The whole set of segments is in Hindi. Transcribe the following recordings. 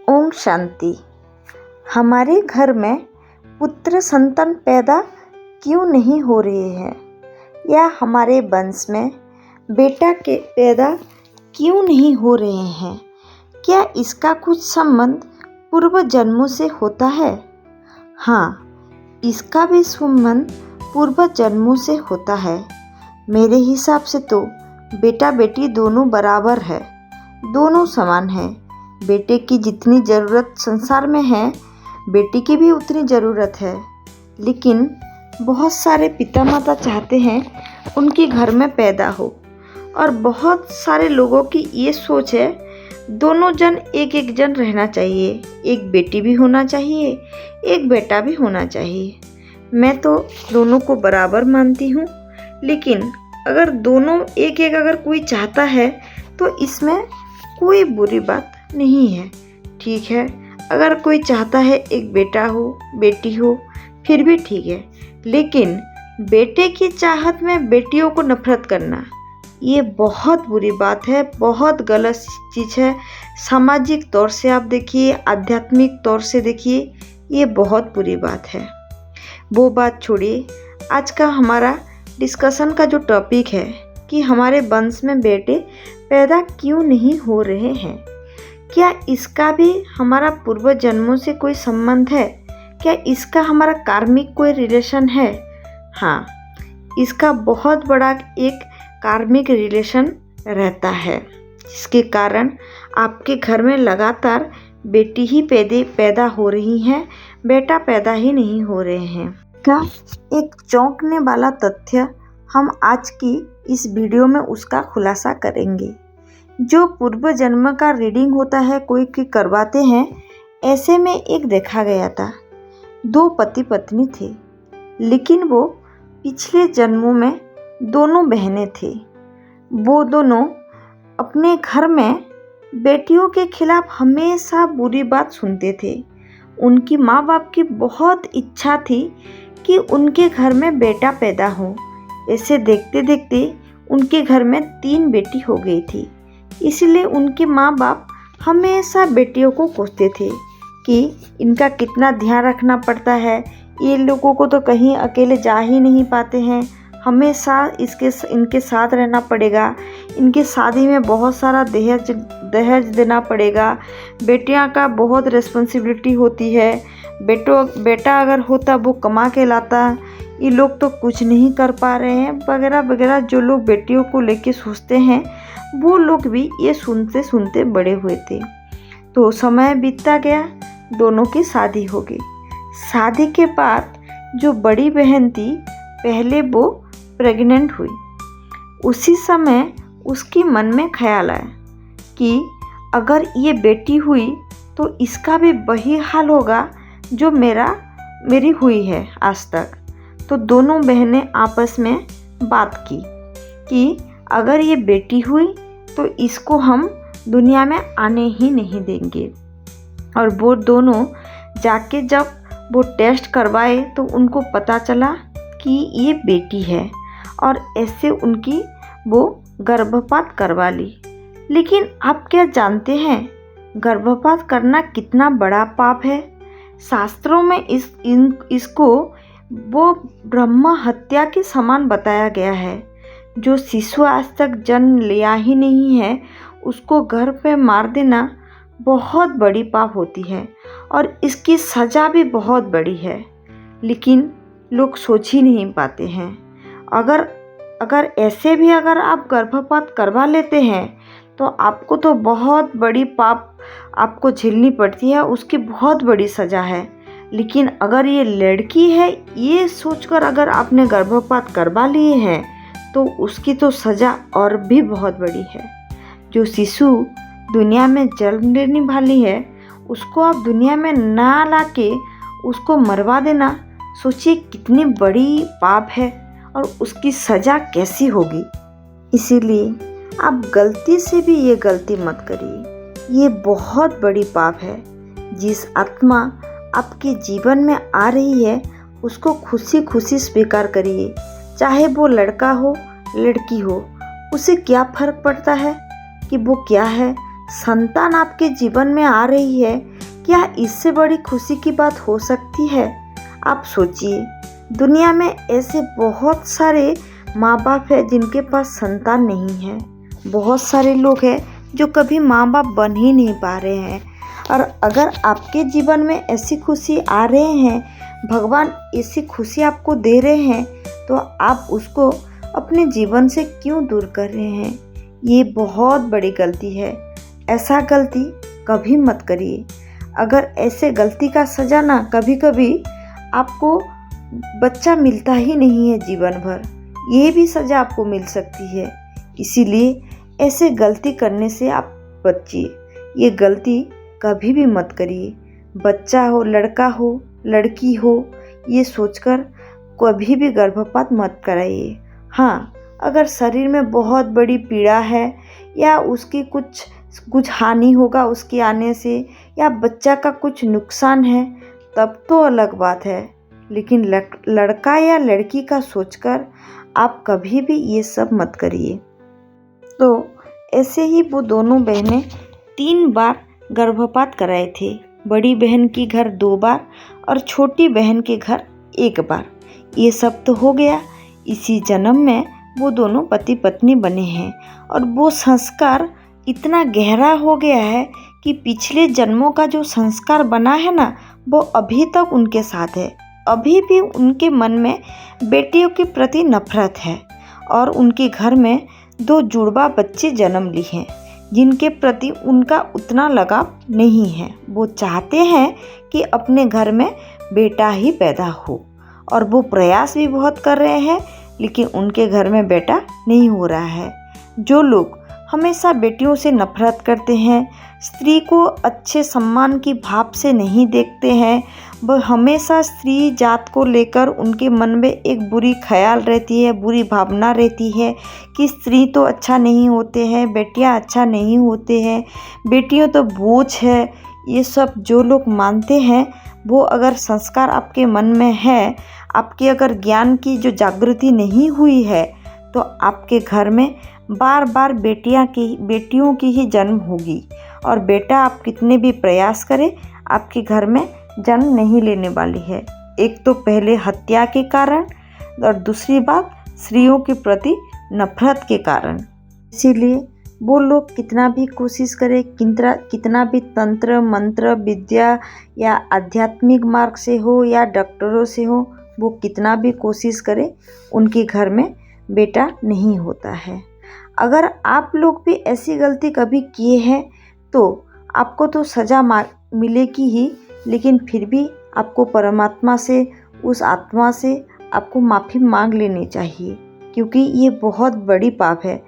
ओम शांति। हमारे घर में पुत्र संतान पैदा क्यों नहीं हो रहे हैं, या हमारे वंश में बेटा के पैदा क्यों नहीं हो रहे हैं? क्या इसका कुछ संबंध पूर्व जन्मों से होता है? हाँ, इसका भी संबंध पूर्व जन्मों से होता है। मेरे हिसाब से तो बेटा बेटी दोनों बराबर है, दोनों समान है। बेटे की जितनी ज़रूरत संसार में है, बेटी की भी उतनी ज़रूरत है। लेकिन बहुत सारे पिता माता चाहते हैं उनके घर में पैदा हो, और बहुत सारे लोगों की ये सोच है दोनों जन एक एक जन रहना चाहिए, एक बेटी भी होना चाहिए, एक बेटा भी होना चाहिए। मैं तो दोनों को बराबर मानती हूँ, लेकिन अगर दोनों एक एक अगर कोई चाहता है तो इसमें कोई बुरी बात नहीं है। ठीक है, अगर कोई चाहता है एक बेटा हो बेटी हो फिर भी ठीक है, लेकिन बेटे की चाहत में बेटियों को नफरत करना ये बहुत बुरी बात है, बहुत गलत चीज़ है। सामाजिक तौर से आप देखिए, आध्यात्मिक तौर से देखिए, ये बहुत बुरी बात है। वो बात छोड़िए, आज का हमारा डिस्कशन का जो टॉपिक है कि हमारे वंश में बेटे पैदा क्यों नहीं हो रहे हैं, क्या इसका भी हमारा पूर्व जन्मों से कोई संबंध है? क्या इसका हमारा कार्मिक कोई रिलेशन है? हाँ, इसका बहुत बड़ा एक कार्मिक रिलेशन रहता है, जिसके कारण आपके घर में लगातार बेटी ही पैदा हो रही हैं, बेटा पैदा ही नहीं हो रहे हैं। का एक चौंकने वाला तथ्य हम आज की इस वीडियो में उसका खुलासा करेंगे। जो पूर्व जन्म का रीडिंग होता है कोई की करवाते हैं, ऐसे में एक देखा गया था, दो पति पत्नी थे, लेकिन वो पिछले जन्मों में दोनों बहनें थे। वो दोनों अपने घर में बेटियों के खिलाफ हमेशा बुरी बात सुनते थे। उनकी माँ बाप की बहुत इच्छा थी कि उनके घर में बेटा पैदा हो। ऐसे देखते देखते उनके घर में 3 बेटी हो गई थी। इसलिए उनके माँ बाप हमेशा बेटियों को कोसते थे कि इनका कितना ध्यान रखना पड़ता है, ये लोगों को तो कहीं अकेले जा ही नहीं पाते हैं, हमेशा इनके साथ रहना पड़ेगा, इनके शादी में बहुत सारा दहेज देना पड़ेगा, बेटियां का बहुत रिस्पॉन्सिबिलिटी होती है, बेटा अगर होता वो कमा के लाता, ये लोग तो कुछ नहीं कर पा रहे हैं, वगैरह वगैरह। जो लोग बेटियों को लेके सोचते हैं वो लोग भी ये सुनते सुनते बड़े हुए थे। तो समय बीतता गया, दोनों की शादी हो गई। शादी के बाद जो बड़ी बहन थी, पहले वो प्रेग्नेंट हुई। उसी समय उसके मन में ख्याल आया कि अगर ये बेटी हुई तो इसका भी वही हाल होगा जो मेरी हुई है आज तक। तो दोनों बहनें आपस में बात की कि अगर ये बेटी हुई तो इसको हम दुनिया में आने ही नहीं देंगे। और वो दोनों जाके जब वो टेस्ट करवाए तो उनको पता चला कि ये बेटी है, और ऐसे उनकी वो गर्भपात करवा ली। लेकिन आप क्या जानते हैं गर्भपात करना कितना बड़ा पाप है? शास्त्रों में इसको वो ब्रह्म हत्या के समान बताया गया है। जो शिशु आज तक जन्म लिया ही नहीं है उसको घर पे मार देना बहुत बड़ी पाप होती है, और इसकी सज़ा भी बहुत बड़ी है। लेकिन लोग सोच ही नहीं पाते हैं। अगर ऐसे भी अगर आप गर्भपात करवा लेते हैं तो आपको तो बहुत बड़ी पाप आपको झेलनी पड़ती है, उसकी बहुत बड़ी सज़ा है। लेकिन अगर ये लड़की है ये सोचकर अगर आपने गर्भपात करवा लिए हैं तो उसकी तो सज़ा और भी बहुत बड़ी है। जो शिशु दुनिया में जन्म लेने वाली है उसको आप दुनिया में ना लाके उसको मरवा देना, सोचिए कितनी बड़ी पाप है और उसकी सज़ा कैसी होगी। इसीलिए आप गलती से भी ये गलती मत करिए, ये बहुत बड़ी पाप है। जिस आत्मा आपके जीवन में आ रही है उसको खुशी खुशी स्वीकार करिए, चाहे वो लड़का हो लड़की हो, उसे क्या फ़र्क पड़ता है कि वो क्या है। संतान आपके जीवन में आ रही है क्या इससे बड़ी खुशी की बात हो सकती है? आप सोचिए, दुनिया में ऐसे बहुत सारे माँ बाप हैं जिनके पास संतान नहीं है। बहुत सारे लोग हैं जो कभी माँ बाप बन ही नहीं पा रहे हैं। और अगर आपके जीवन में ऐसी खुशी आ रहे हैं, भगवान ऐसी खुशी आपको दे रहे हैं, तो आप उसको अपने जीवन से क्यों दूर कर रहे हैं? ये बहुत बड़ी गलती है। ऐसा गलती कभी मत करिए। अगर ऐसे गलती का सज़ा ना कभी कभी आपको बच्चा मिलता ही नहीं है जीवन भर, ये भी सज़ा आपको मिल सकती है। इसीलिए ऐसे गलती करने से आप बचिए। ये गलती कभी भी मत करिए। बच्चा हो, लड़का हो, लड़की हो, ये सोचकर कभी भी गर्भपात मत कराइए। हाँ, अगर शरीर में बहुत बड़ी पीड़ा है या उसकी कुछ हानि होगा उसके आने से, या बच्चा का कुछ नुकसान है, तब तो अलग बात है। लेकिन लड़का या लड़की का सोचकर आप कभी भी ये सब मत करिए। तो ऐसे ही वो दोनों बहनें 3 बार गर्भपात कराए थे। बड़ी बहन की घर 2 बार और छोटी बहन के घर 1 बार। ये सब तो हो गया। इसी जन्म में वो दोनों पति पत्नी बने हैं और वो संस्कार इतना गहरा हो गया है कि पिछले जन्मों का जो संस्कार बना है ना, वो अभी तक उनके साथ है। अभी भी उनके मन में बेटियों के प्रति नफरत है और उनके घर में 2 जुड़वा बच्चे जन्म लिए हैं जिनके प्रति उनका उतना लगाव नहीं है। वो चाहते हैं कि अपने घर में बेटा ही पैदा हो और वो प्रयास भी बहुत कर रहे हैं, लेकिन उनके घर में बेटा नहीं हो रहा है। जो लोग हमेशा बेटियों से नफरत करते हैं, स्त्री को अच्छे सम्मान की भाव से नहीं देखते हैं, वह हमेशा स्त्री जात को लेकर उनके मन में एक बुरी ख्याल रहती है, बुरी भावना रहती है कि स्त्री तो अच्छा नहीं होते हैं, बेटियां अच्छा नहीं होते हैं, बेटियों तो बोझ है। ये सब जो लोग मानते हैं, वो अगर संस्कार आपके मन में है, आपके अगर ज्ञान की जो जागृति नहीं हुई है, तो आपके घर में बार बार बेटियों की ही जन्म होगी और बेटा आप कितने भी प्रयास करें, आपके घर में जन्म नहीं लेने वाली है। एक तो पहले हत्या के कारण और दूसरी बात स्त्रियों के प्रति नफरत के कारण। इसीलिए वो लोग कितना भी कोशिश करें, कितना भी तंत्र मंत्र विद्या या आध्यात्मिक मार्ग से हो या डॉक्टरों से हो, वो कितना भी कोशिश करें, उनके घर में बेटा नहीं होता है। अगर आप लोग भी ऐसी गलती कभी किए हैं तो आपको तो सज़ा मिलेगी ही, लेकिन फिर भी आपको परमात्मा से, उस आत्मा से आपको माफ़ी मांग लेनी चाहिए, क्योंकि ये बहुत बड़ी पाप है।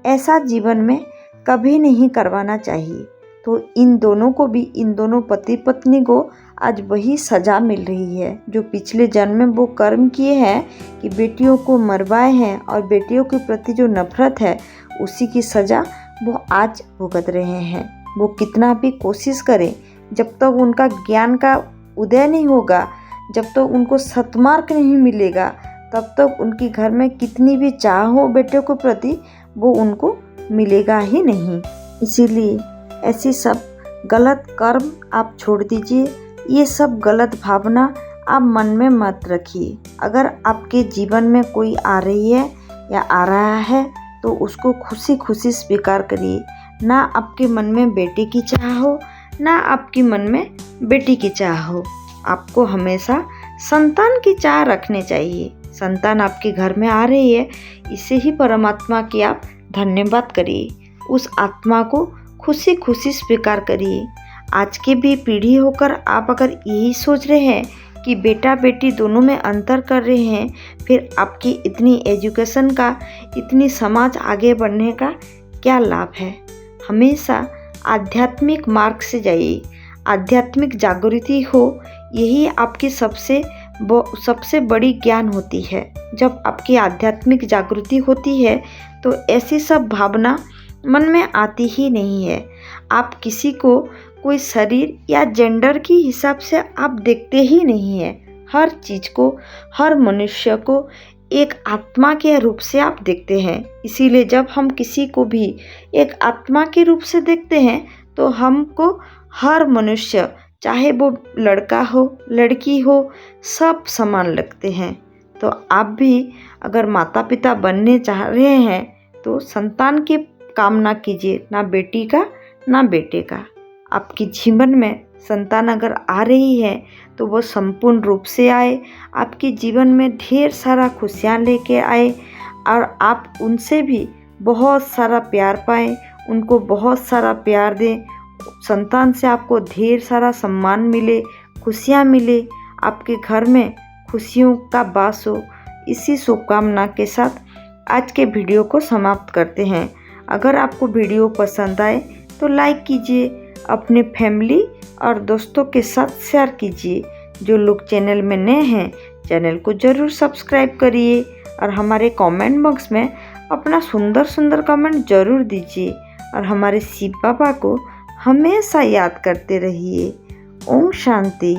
ऐसा जीवन में कभी नहीं करवाना चाहिए। तो इन दोनों पति पत्नी को आज वही सज़ा मिल रही है जो पिछले जन्म में वो कर्म किए हैं कि बेटियों को मरवाए हैं और बेटियों के प्रति जो नफरत है उसी की सज़ा वो आज भुगत रहे हैं। वो कितना भी कोशिश करें, जब तक उनका ज्ञान का उदय नहीं होगा, जब तक उनको सत्मार्ग नहीं मिलेगा, तब तक उनके घर में कितनी भी चाह हो बेटियों के प्रति, वो उनको मिलेगा ही नहीं। इसीलिए ऐसी सब गलत कर्म आप छोड़ दीजिए। ये सब गलत भावना आप मन में मत रखिए। अगर आपके जीवन में कोई आ रही है या आ रहा है तो उसको खुशी खुशी स्वीकार करिए। ना आपके मन में बेटे की चाह हो, ना आपके मन में बेटी की चाह हो। आपको हमेशा संतान की चाह रखनी चाहिए। संतान आपके घर में आ रही है, इसे ही परमात्मा की आप धन्यवाद करिए। उस आत्मा को खुशी खुशी स्वीकार करिए। आज के भी पीढ़ी होकर आप अगर यही सोच रहे हैं कि बेटा बेटी दोनों में अंतर कर रहे हैं, फिर आपकी इतनी एजुकेशन का, इतनी समाज आगे बढ़ने का क्या लाभ है। हमेशा आध्यात्मिक मार्ग से जाइए। आध्यात्मिक जागृति हो, यही आपकी सबसे बड़ी ज्ञान होती है। जब आपकी आध्यात्मिक जागृति होती है तो ऐसी सब भावना मन में आती ही नहीं है। आप किसी को कोई शरीर या जेंडर की हिसाब से आप देखते ही नहीं है। हर चीज़ को, हर मनुष्य को एक आत्मा के रूप से आप देखते हैं। इसीलिए जब हम किसी को भी एक आत्मा के रूप से देखते हैं तो हमको हर मनुष्य, चाहे वो लड़का हो लड़की हो, सब समान लगते हैं। तो आप भी अगर माता पिता बनने चाह रहे हैं तो संतान की कामना कीजिए, ना बेटी का ना बेटे का। आपके जीवन में संतान अगर आ रही है तो वो संपूर्ण रूप से आए, आपके जीवन में ढेर सारा खुशियाँ लेके आए और आप उनसे भी बहुत सारा प्यार पाएँ, उनको बहुत सारा प्यार दें। संतान से आपको ढेर सारा सम्मान मिले, खुशियाँ मिले, आपके घर में खुशियों का वास हो। इसी शुभकामना के साथ आज के वीडियो को समाप्त करते हैं। अगर आपको वीडियो पसंद आए तो लाइक कीजिए, अपने फैमिली और दोस्तों के साथ शेयर कीजिए। जो लोग चैनल में नए हैं चैनल को ज़रूर सब्सक्राइब करिए और हमारे कमेंट बॉक्स में अपना सुंदर सुंदर कमेंट ज़रूर दीजिए और हमारे शिव बाबा को हमेशा याद करते रहिए। ओम शांति।